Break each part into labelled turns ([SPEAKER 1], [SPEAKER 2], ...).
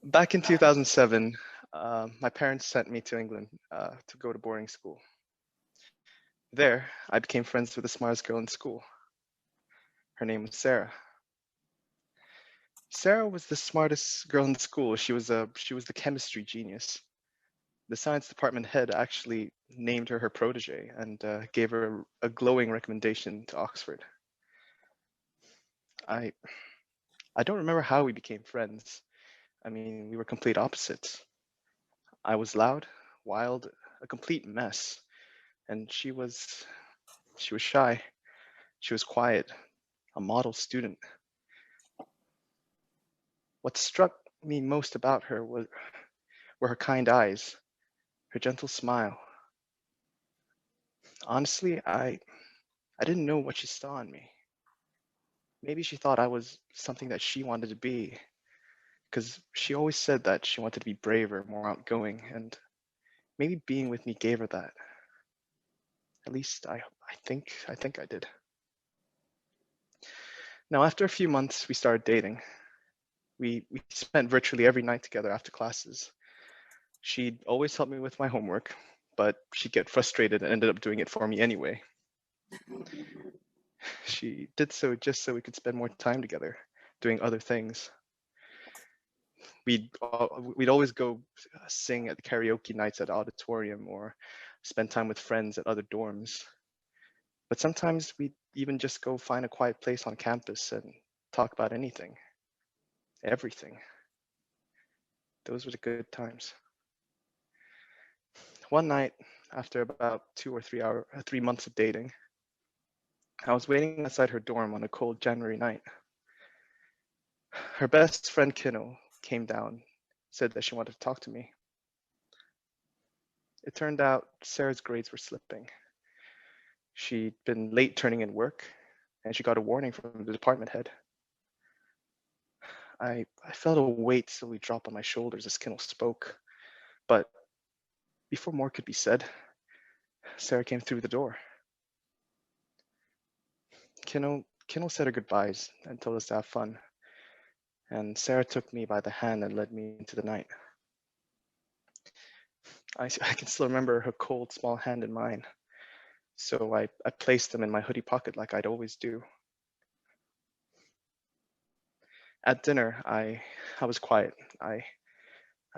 [SPEAKER 1] Back in 2007, my parents sent me to England to go to boarding school. There, I became friends with the smartest girl in school. Her name was Sarah. Sarah was the smartest girl in school. She was the chemistry genius. The science department head actually named her protege and gave her a glowing recommendation to Oxford. I I don't remember how we became friends. I mean, we were complete opposites. I was loud, wild, a complete mess, and she was shy. She was quiet, a model student. What struck me most about her were her kind eyes, her gentle smile. Honestly, I didn't know what she saw in me. Maybe she thought I was something that she wanted to be, because she always said that she wanted to be braver, more outgoing, and maybe being with me gave her that. At least I think I did. Now, after a few months, we started dating. We spent virtually every night together after classes. She'd always help me with my homework, but she'd get frustrated and ended up doing it for me anyway. She did so just so we could spend more time together, doing other things. We'd always go sing at the karaoke nights at auditorium or spend time with friends at other dorms. But sometimes we'd even just go find a quiet place on campus and talk about anything, everything. Those were the good times. One night, after about 3 months of dating, I was waiting outside her dorm on a cold January night. Her best friend Kino came down, said that she wanted to talk to me. It turned out Sarah's grades were slipping. She'd been late turning in work, and she got a warning from the department head. I felt a weight slowly drop on my shoulders as Kino spoke, but before more could be said, Sarah came through the door. Kino said her goodbyes and told us to have fun, and Sarah took me by the hand and led me into the night. I can still remember her cold, small hand in mine, so I placed them in my hoodie pocket like I'd always do. At dinner, I was quiet. I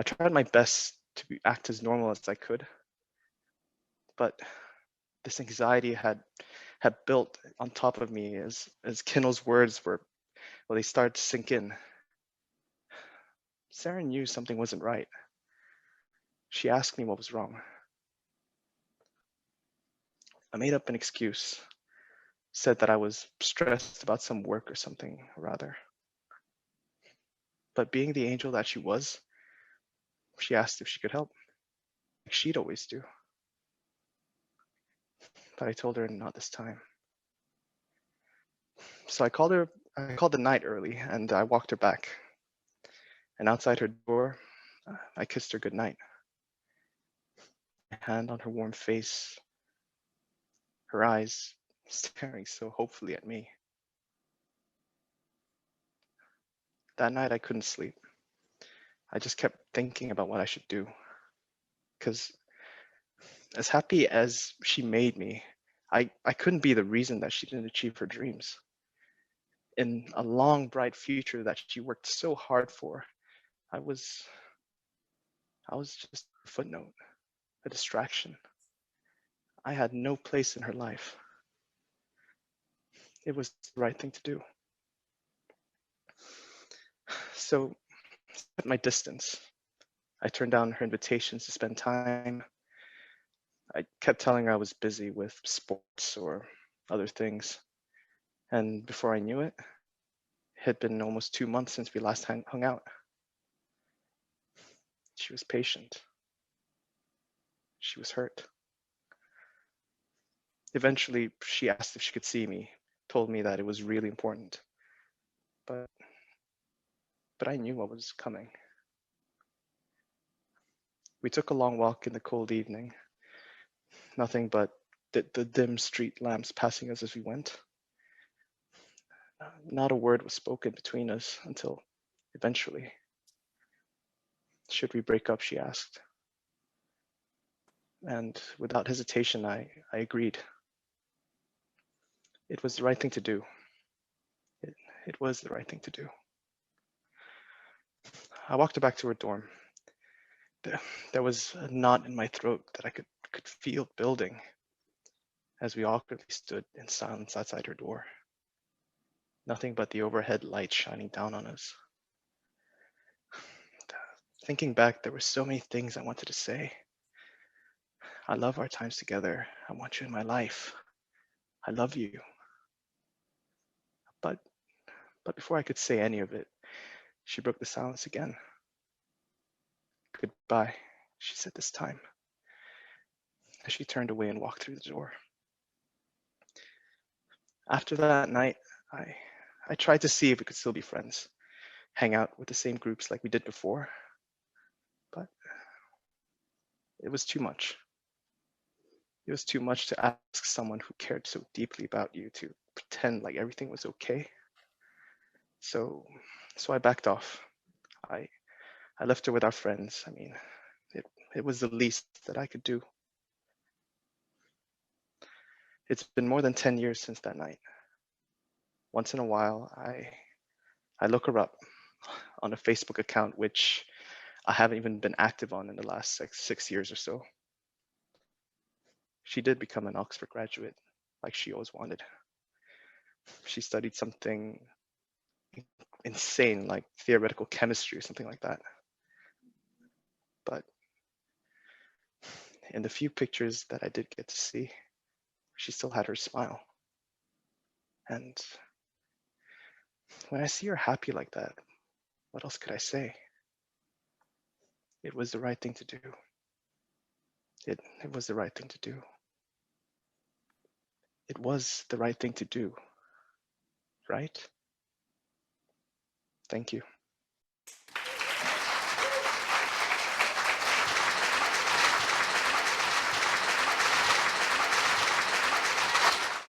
[SPEAKER 1] tried my best to act as normal as I could, but this anxiety had built on top of me as Kinnell's words were, well, they started to sink in. Sarah knew something wasn't right. She asked me what was wrong. I made up an excuse, said that I was stressed about some work or something, rather. But being the angel that she was, she asked if she could help, like she'd always do. But I told her not this time. So I called the night early and I walked her back. And outside her door, I kissed her goodnight. My hand on her warm face, her eyes staring so hopefully at me. That night I couldn't sleep. I just kept thinking about what I should do. Because as happy as she made me, I couldn't be the reason that she didn't achieve her dreams. In a long, bright future that she worked so hard for, I was I was just a footnote, a distraction. I had no place in her life. It was the right thing to do. So at my distance, I turned down her invitations to spend time. I kept telling her I was busy with sports or other things. And before I knew it, it had been almost 2 months since we last hung out. She was patient. She was hurt. Eventually, she asked if she could see me, told me that it was really important. But but I knew what was coming. We took a long walk in the cold evening. Nothing but the dim street lamps passing us as we went. Not a word was spoken between us until eventually. Should we break up, she asked. And without hesitation, I agreed. It was the right thing to do. It was the right thing to do. I walked her back to her dorm. There was a knot in my throat that I could feel building as we awkwardly stood in silence outside her door. Nothing but the overhead light shining down on us. Thinking back, there were so many things I wanted to say. I love our times together. I want you in my life. I love you. But before I could say any of it, she broke the silence again. Goodbye, she said this time, as she turned away and walked through the door. After that night, I tried to see if we could still be friends, hang out with the same groups like we did before, but it was too much. It was too much to ask someone who cared so deeply about you to pretend like everything was okay. So I backed off. I left her with our friends. I mean, it was the least that I could do. It's been more than 10 years since that night. Once in a while, I look her up on a Facebook account, which I haven't even been active on in the last 6 years or so. She did become an Oxford graduate, like she always wanted. She studied something insane, like theoretical chemistry or something like that. But in the few pictures that I did get to see, she still had her smile. And when I see her happy like that, what else could I say? It was the right thing to do. It was the right thing to do. It was the right thing to do, right? Thank you.